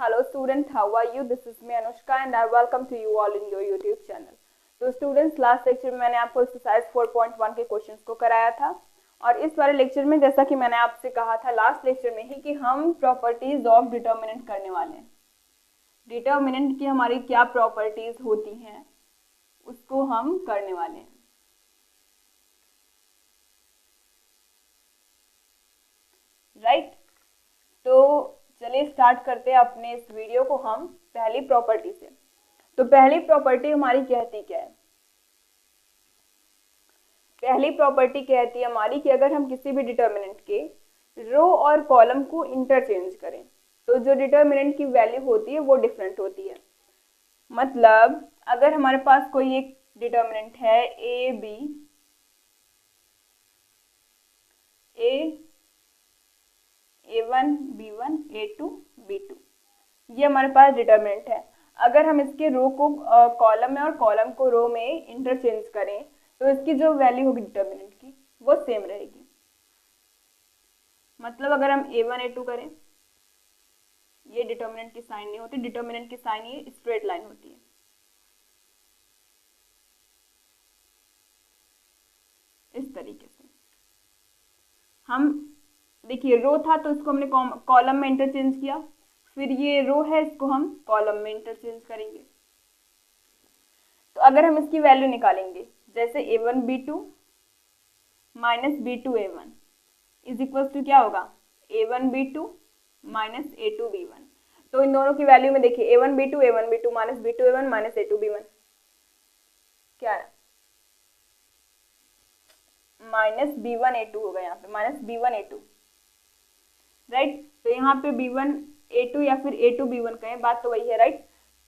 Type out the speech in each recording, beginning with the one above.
Hello students, how are you? This is me Anushka and I welcome to you all in your YouTube channel. तो students last lecture में मैंने आपको exercise 4.1 के questions को कराया था और इस वाले लेक्चर में जैसा कि मैंने आपसे कहा था लास्ट लेक्चर में ही कि हम प्रॉपर्टीज ऑफ डिटर्मिनेंट करने वाले हैं। डिटर्मिनेंट की हमारी क्या प्रॉपर्टीज होती हैं उसको हम करने वाले हैं। राइट, तो चलिए स्टार्ट करते हैं अपने इस वीडियो को हम पहली प्रॉपर्टी से। तो पहली प्रॉपर्टी हमारी कहती क्या है? पहली प्रॉपर्टी कहती है हमारी कि अगर हम किसी भी डिटर्मिनेंट के रो और कॉलम को इंटरचेंज करें तो जो डिटर्मिनेंट की वैल्यू होती है वो डिफरेंट होती है। मतलब अगर हमारे पास कोई एक डिटर्मिनेंट है A B, A1 B1 A2 B2, ये हमारे पास डिटर्मिनेंट है। अगर हम इसके रो को कॉलम में और कॉलम को रो में इंटरचेंज करें तो इसकी जो वैल्यू होगी डिटर्मिनेंट की वो सेम रहेगी। मतलब अगर हम A1 A2 करें, ये डिटर्मिनेंट की साइन नहीं होती, डिटर्मिनेंट की साइन ये स्ट्रेट लाइन होती है। इस तरीके से हम देखिए रो था तो इसको हमने कॉलम में इंटरचेंज किया, फिर ये रो है इसको हम कॉलम में इंटरचेंज करेंगे। तो अगर हम इसकी वैल्यू निकालेंगे जैसे A1 B2 minus B2 A1 is equal to क्या होगा A1 B2 minus A2 B1। तो इन दोनों की वैल्यू में देखिए A1 B2 minus B2 A1 minus A2 B1 क्या है, माइनस B1 A2 होगा, यहाँ पे माइनस B1 A2। राइट, तो यहाँ पे B1 A2 या फिर A2 B1 कहें, बात तो वही है। राइट,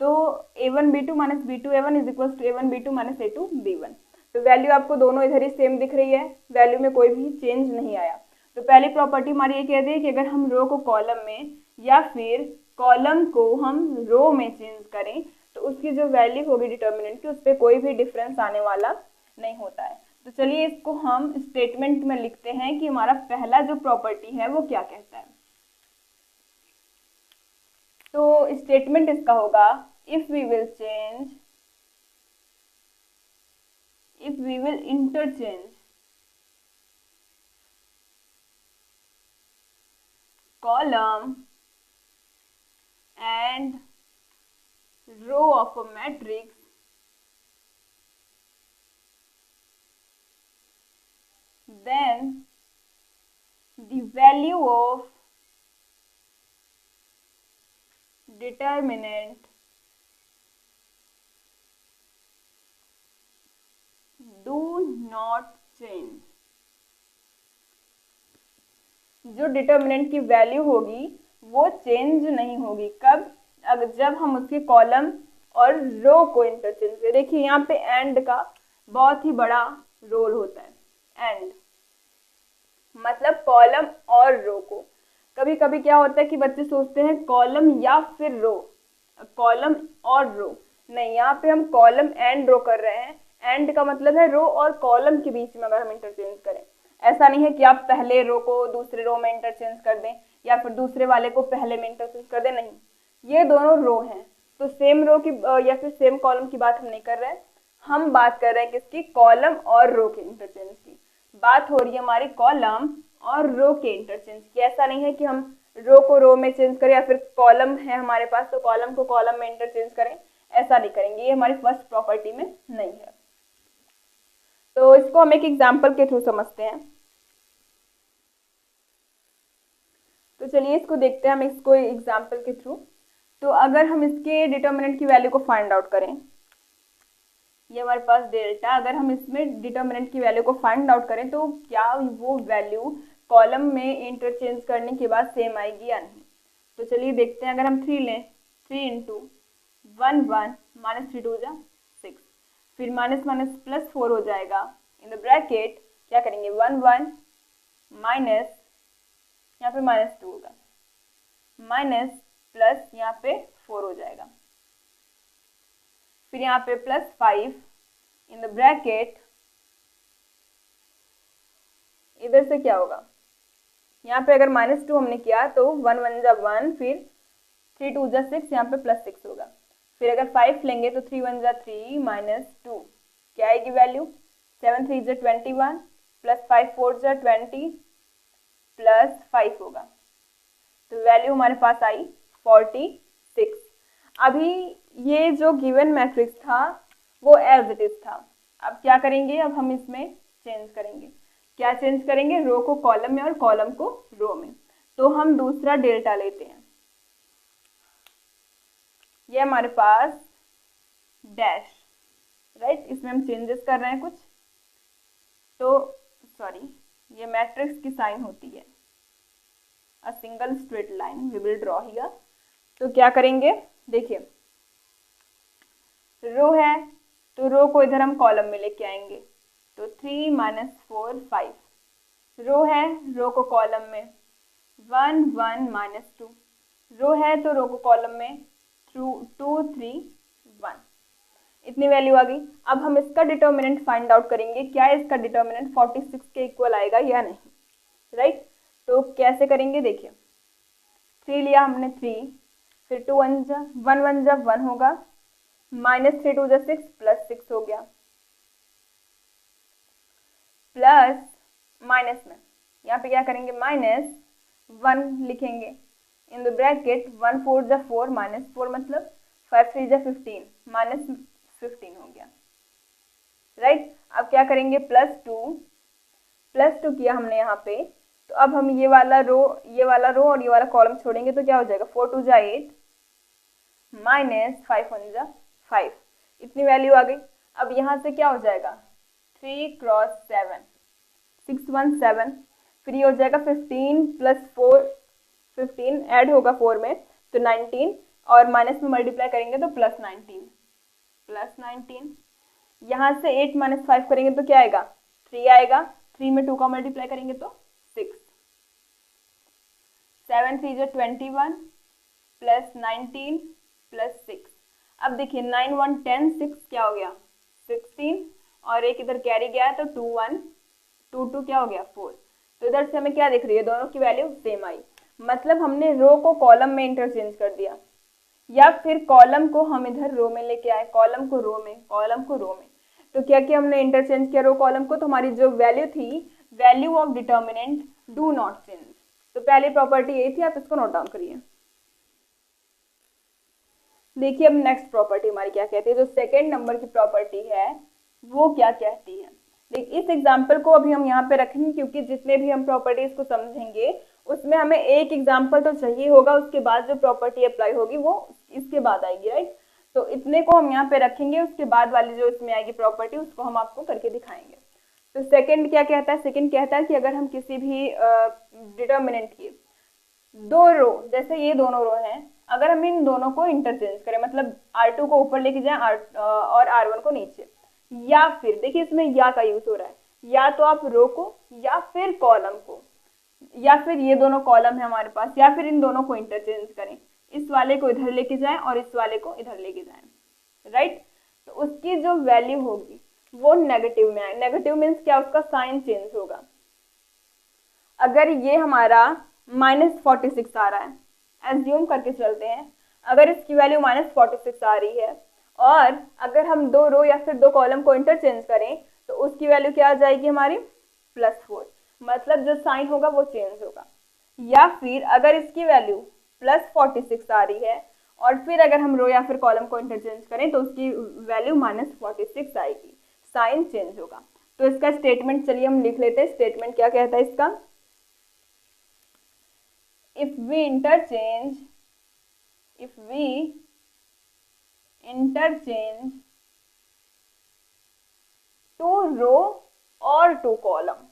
तो A1 B2 minus B2 A1 is equal to A1 B2 minus A2 B1। तो वैल्यू आपको दोनों इधर ही सेम दिख रही है, वैल्यू में कोई भी चेंज नहीं आया। तो पहली प्रॉपर्टी हमारी ये कहती है कि अगर हम रो को कॉलम में या फिर कॉलम को हम रो में चेंज करें तो उसकी जो वैल्यू होगी डिटर्मिनेंट की उस पर कोई भी डिफरेंस आने वाला नहीं होता है। तो चलिए इसको हम स्टेटमेंट में लिखते हैं कि हमारा पहला जो प्रॉपर्टी है वो क्या कहता है। तो स्टेटमेंट इसका होगा if we will interchange column and row of a matrix then the value of determinant do not change। जो डिटर्मिनेंट की वैल्यू होगी वो चेंज नहीं होगी। कब? अगर जब हम उसके कॉलम और रो को इंटरचेंज करें। देखिए यहाँ पे एंड का बहुत ही बड़ा रोल होता है। एंड मतलब कॉलम और रो को। कभी कभी क्या होता है कि बच्चे सोचते हैं कॉलम या फिर रो, कॉलम और रो नहीं, यहाँ पे हम कॉलम एंड रो कर रहे हैं। एंड का मतलब है रो और कॉलम के बीच में अगर हम इंटरचेंज करें। ऐसा नहीं है कि आप पहले रो को दूसरे रो में इंटरचेंज कर दें या फिर दूसरे वाले को पहले में इंटरचेंज कर दें, नहीं, ये दोनों रो हैं। तो सेम रो की या फिर सेम कॉलम की बात हम नहीं कर रहे हैं, हम बात कर रहे हैं किसकी, कॉलम और रो के इंटरचेंज की। बात हो रही है हमारी कॉलम और रो के इंटरचेंज की। ऐसा नहीं है कि हम रो को रो में चेंज करें या फिर कॉलम है हमारे पास तो कॉलम को कॉलम में इंटरचेंज करें, ऐसा नहीं करेंगे। ये हमारी फर्स्ट प्रॉपर्टी में नहीं है। तो इसको हम एक एग्जाम्पल के थ्रू समझते हैं। तो चलिए इसको देखते हैं हम इसको एग्जाम्पल के थ्रू। तो अगर हम इसके डिटर्मिनेंट की वैल्यू को फाइंड आउट करें, ये हमारे पास डेल्टा, अगर हम इसमें डिटर्मिनेंट की वैल्यू को फाइंड आउट करें तो क्या वो वैल्यू कॉलम में इंटरचेंज करने के बाद सेम आएगी या नहीं। तो चलिए देखते हैं। अगर हम 3 लें, 3 इंटू 1 1 माइनस 3 2 जा 6, फिर माइनस माइनस प्लस 4 हो जाएगा। इन द ब्रैकेट क्या करेंगे 1 1 माइनस, यहाँ पे माइनस 2 होगा, माइनस प्लस यहाँ पे 4 हो जाएगा, फिर यहाँ पे प्लस 5 इन द ब्रैकेट। इधर से क्या होगा, यहाँ पे अगर -2 हमने किया तो 1 1 जा 1, फिर 3 2 जा 6, यहाँ पे +6 होगा। फिर अगर 5 लेंगे तो 3 1 जा 3 -2 क्या आएगी वैल्यू, 7 3 जा 21 +5 4 जा 20 +5 होगा। तो वैल्यू हमारे पास आई 46। अभी ये जो गिवन मैट्रिक्स था वो एज इट इज था। अब क्या करेंगे, अब हम इसमें चेंज करेंगे। क्या चेंज करेंगे, रो को कॉलम में और कॉलम को रो में। तो हम दूसरा डेल्टा लेते हैं, ये हमारे पास डैश, राइट, इसमें हम चेंजेस कर रहे हैं कुछ। तो सॉरी, ये मैट्रिक्स की साइन होती है, a single straight line we will draw here. तो क्या करेंगे, देखिए रो है तो रो को इधर हम कॉलम में लेके आएंगे, तो 3 -4 5। रो है, रो को कॉलम में 1 1 -2। रो है तो रो को कॉलम में 2 3 1। इतनी वैल्यू आ गई। अब हम इसका डिटर्मिनेंट फाइंड आउट करेंगे, क्या इसका डिटर्मिनेंट 46 के इक्वल आएगा या नहीं, राइट। तो कैसे करेंगे, देखिए 3 लिया हमने 3, फिर 2 1 जा 1 1 जा 1 होगा, -3 2 जा 6 +6 हो गया, प्लस माइनस में यहाँ पे क्या करेंगे, -1 लिखेंगे इन द ब्रैकेट, 1 4 जा 4 -4 मतलब 5 3 जा 15 -15 हो गया, राइट। अब क्या करेंगे, +2 किया हमने यहाँ पे। तो अब हम ये वाला रो और ये वाला कॉलम छोड़ेंगे तो क्या हो जाएगा, 4 2 जा 8 -5 1 जा 5। इतनी वैल्यू आ गई। अब यहाँ से क्या हो जाएगा, 3 × 7 6 1 7, फिर ये हो जाएगा 15 + 4 15 ऐड होगा 4 में तो 19, और माइनस में मल्टीप्लाई करेंगे तो +19 यहाँ से 8 - 5 करेंगे तो क्या आएगा, 3 आएगा। 3 में 2 का मल्टीप्लाई करेंगे तो 6, 7 3 जा 21 +19 +6। अब देखिए 9 1 10 6 क्या हो गया 16, और एक इधर कैरी गया है तो 2 1 2 2 क्या हो गया 4। तो इधर से हमें क्या दिख रही है, दोनों की वैल्यू सेम आई। मतलब हमने रो को कॉलम में इंटरचेंज कर दिया, या फिर कॉलम को हम इधर रो में लेके आए, कॉलम को रो में, कॉलम को रो में। तो क्या किया हमने, इंटरचेंज किया रो कॉलम को। तो हमारी जो वैल्यू थी, value of determinant do not change. तो पहली प्रॉपर्टी यही थी, आप इसको नोट डाउन करिए। देखिए अब नेक्स्ट प्रॉपर्टी हमारी क्या कहती है, जो सेकेंड नंबर की प्रॉपर्टी है वो क्या कहती है। देखिए इस एग्जाम्पल को अभी हम यहाँ पे रखेंगे, क्योंकि जितने भी हम प्रॉपर्टीज को समझेंगे उसमें हमें एक एग्जाम्पल तो चाहिए होगा, उसके बाद जो प्रॉपर्टी अप्लाई होगी वो इसके बाद आएगी, राइट। तो इतने को हम यहाँ पे रखेंगे, उसके बाद वाली जो इसमें आएगी प्रॉपर्टी उसको हम आपको करके दिखाएंगे। तो सेकंड क्या कहता है, सेकंड कहता है कि अगर हम किसी भी डिटर्मिनेंट की दो रो, जैसे ये दोनों रो हैं, अगर हम इन दोनों को इंटरचेंज करें, मतलब R2 को ऊपर लेके जाएं और R1 को नीचे, या फिर देखिए इसमें या का यूज हो रहा है, या तो आप रो को या फिर कॉलम को, या फिर ये दोनों कॉलम है हमारे पास, या फिर इन दोनों को इंटरचेंज करें, इस वाले को इधर लेके जाएं और इस वाले को इधर लेके जाएं, राइट। तो उसकी जो वैल्यू होगी वो नेगेटिव में आए। नेगेटिव मीन्स क्या, उसका साइन चेंज होगा। अगर ये हमारा -46 आ रहा है, एज्यूम करके चलते हैं, अगर इसकी वैल्यू -46 आ रही है और अगर हम दो रो या फिर दो कॉलम को इंटरचेंज करें तो उसकी वैल्यू क्या आ जाएगी हमारी, +4। मतलब जो साइन होगा वो चेंज होगा। या फिर अगर इसकी वैल्यू +46 आ रही है और फिर अगर हम रो या फिर कॉलम को इंटरचेंज करें तो उसकी वैल्यू -46 आएगी, साइन चेंज होगा। तो इसका स्टेटमेंट चलिए हम लिख लेते हैं। स्टेटमेंट क्या कहता है इसका, if we interchange two row or two column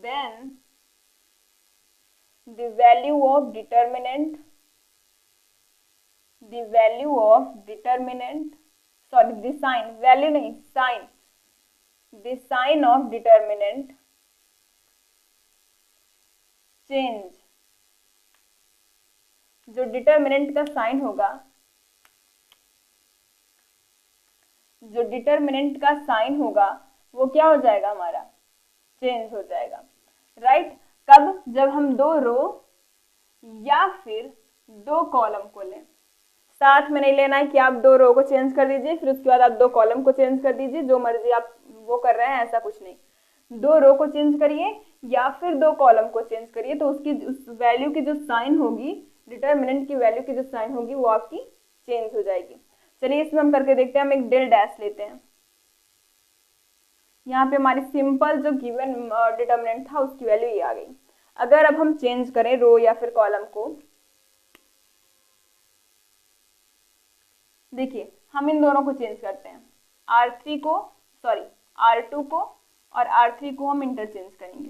then the value of determinant sorry the sign, value नहीं sign, the sign of determinant change, जो डिटर्मिनेंट का साइन होगा जो डिटर्मिनेंट का साइन होगा वो क्या हो जाएगा, हमारा चेंज हो जाएगा, राइट। कब, जब हम दो रो या फिर दो कॉलम को लें। साथ में नहीं लेना है कि आप दो रो को चेंज कर दीजिए फिर उसके बाद आप दो कॉलम को चेंज कर दीजिए, जो मर्जी आप वो कर रहे हैं, ऐसा कुछ नहीं। दो रो को चेंज करिए या फिर दो कॉलम को चेंज करिए, तो उसकी उस वैल्यू की जो साइन होगी, डिटर्मिनेंट की वैल्यू की जो साइन होगी वो आपकी चेंज हो जाएगी। चलिए इसमें हम करके देखते हैं। हम एक डेल डैश लेते हैं। यहाँ पे हमारी सिंपल जो गिवन डिटर्मिनेंट था उसकी वैल्यू ये आ गई। अगर अब हम चेंज करें रो या फिर कॉलम को, देखिए हम इन दोनों को चेंज करते हैं, R3 को, सॉरी R2 को और R3 को हम इंटरचेंज करेंगे।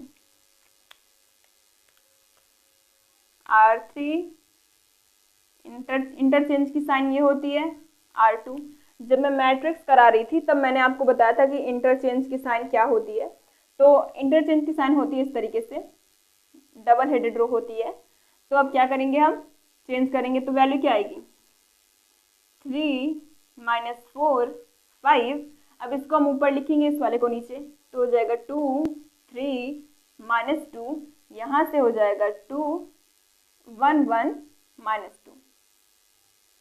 R3 इंटरचेंज की साइन ये होती है, R2। जब मैं मैट्रिक्स करा रही थी तब मैंने आपको बताया था कि इंटरचेंज की साइन क्या होती है। तो इंटरचेंज की साइन होती है इस तरीके से, डबल हेडेड रो होती है। तो अब क्या करेंगे, हम चेंज करेंगे तो वैल्यू क्या आएगी, 3 - 4 5। अब इसको हम ऊपर लिखेंगे इस वाले को नीचे, तो हो जाएगा 2 3 -2, यहाँ से हो जाएगा 2 1 1 -2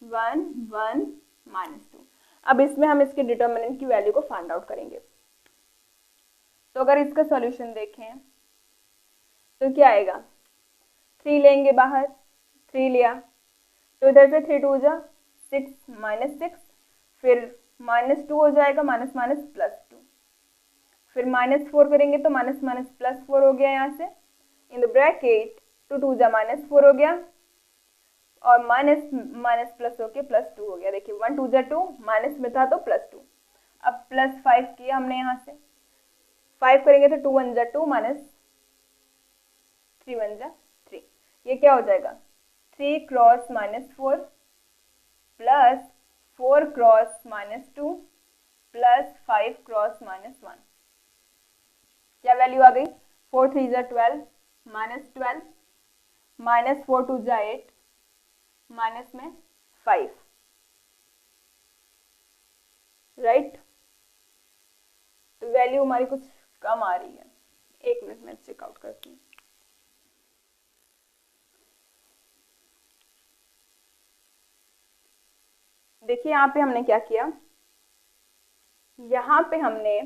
1 1 -2। अब इसमें हम इसके डिटर्मिनेंट की वैल्यू को फाइंड आउट करेंगे। तो अगर इसका सॉल्यूशन देखें तो क्या आएगा, 3 लेंगे बाहर, 3 लिया तो इधर से 3 2 जा 6 -6, फिर -2 हो जाएगा, माइनस माइनस +2, फिर -4 करेंगे तो माइनस माइनस +4 हो गया यहाँ से, इन द ब्रैकेट 2 2 जा -4 हो गया और माइनस माइनस प्लस होके +2 हो गया। देखिए 1 2 जा 2, माइनस में था तो +2। अब +5 किया हमने यहाँ से, 5 करेंगे तो 2 1 जा 2 माइनस 3 1 जा 3। ये क्या हो जाएगा, 3 cross -4 plus 4 cross -2 plus 5 cross -1। क्या वैल्यू आ गई, 4 3 जा 12 -12 माइनस 4 2 जा 8 माइनस में 5, राइट। तो वैल्यू हमारी कुछ कम आ रही है। एक मिनट में चेकआउट करती हूँ। देखिए यहाँ पे हमने क्या किया, यहाँ पे हमने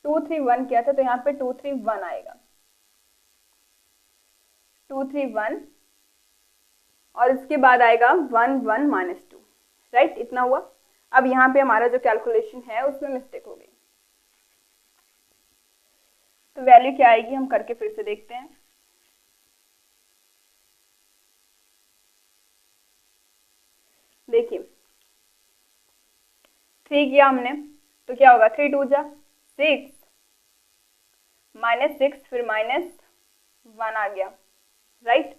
2 3 1 किया था तो यहाँ पे 2 3 1 आएगा, 2 3 1 और इसके बाद आएगा 1 1 -2, राइट। इतना हुआ। अब यहाँ पे हमारा जो कैलकुलेशन है उसमें मिस्टेक हो गई, तो वैल्यू क्या आएगी हम करके फिर से देखते हैं। देखिए 3 किया हमने तो क्या होगा, 3 2 जा 6 -6 फिर -1 आ गया, राइट।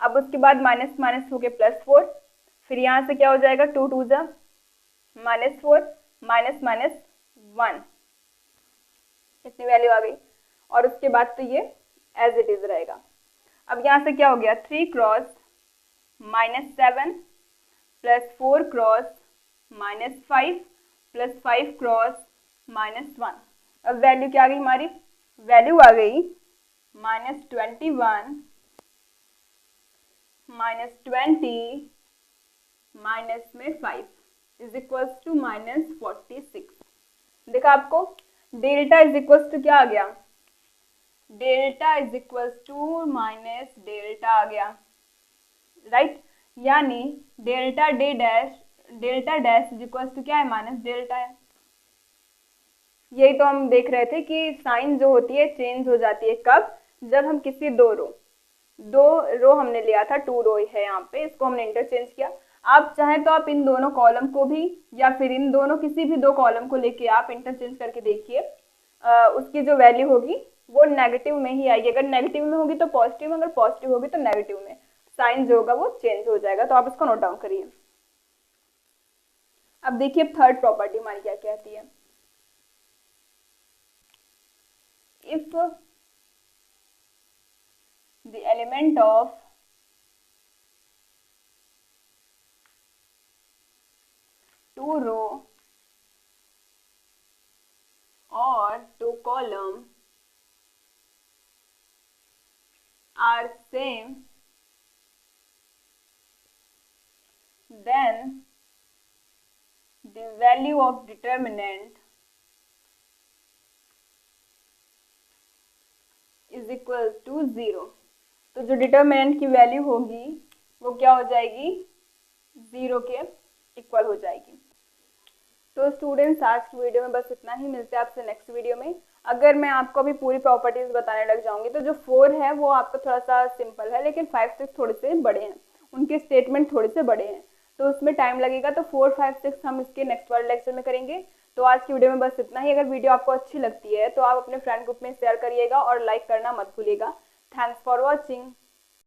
अब उसके बाद माइनस माइनस हो गए +4, फिर यहाँ से क्या हो जाएगा, 2 2 जा -4 माइनस माइनस 1, इतनी वैल्यू आ गई। और उसके बाद तो ये एज इट इज रहेगा। अब यहाँ से क्या हो गया, 3 cross -7 plus 4 cross -5 plus 5 cross -1। अब वैल्यू क्या आ गई हमारी, वैल्यू आ गई -21 -20 माइनस में 5 इज इक्वल्स टू -46। देखा आपको, डेल्टा इज इक्वल्स टू क्या आ गया, delta is equals to minus delta आ गया, राइट। यानी delta dash is equals to क्या है, माइनस डेल्टा है। यही तो हम देख रहे थे कि साइन जो होती है चेंज हो जाती है कब, जब हम किसी दो रो हमने लिया था, 2 रो है यहाँ पे, इसको हमने इंटरचेंज किया। आप चाहें तो आप इन दोनों कॉलम को भी या फिर इन दोनों किसी भी दो कॉलम को लेके आप इंटरचेंज करके देखिए, उसकी जो वैल्यू होगी वो नेगेटिव में ही आएगी। अगर नेगेटिव में होगी तो पॉजिटिव, अगर पॉजिटिव होगी तो नेगेटिव में, साइन जो होगा वो चेंज हो जाएगा। तो आप इसको नोट डाउन करिए। अब देखिए थर्ड प्रॉपर्टी हमारी क्या कहती है, if the element of two row or two column are same, then the value of determinant is equal to 0। तो जो डिटर्मिनेंट की वैल्यू होगी वो क्या हो जाएगी, 0 के इक्वल हो जाएगी। तो स्टूडेंट्स आज की वीडियो में बस इतना ही, मिलते हैं आपसे नेक्स्ट वीडियो में। अगर मैं आपको अभी पूरी प्रॉपर्टीज बताने लग जाऊंगी तो जो 4 है वो आपको थोड़ा सा सिंपल है, लेकिन 5, 6 थोड़े से बड़े हैं, उनके स्टेटमेंट थोड़े से बड़े हैं, तो उसमें टाइम लगेगा। तो 4, 5, 6 हम इसके नेक्स्ट वाले लेक्चर में करेंगे। तो आज की वीडियो में बस इतना ही। अगर वीडियो आपको अच्छी लगती है तो आप अपने फ्रेंड ग्रुप में शेयर करिएगा और लाइक करना मत भूलिएगा। Thanks for watching.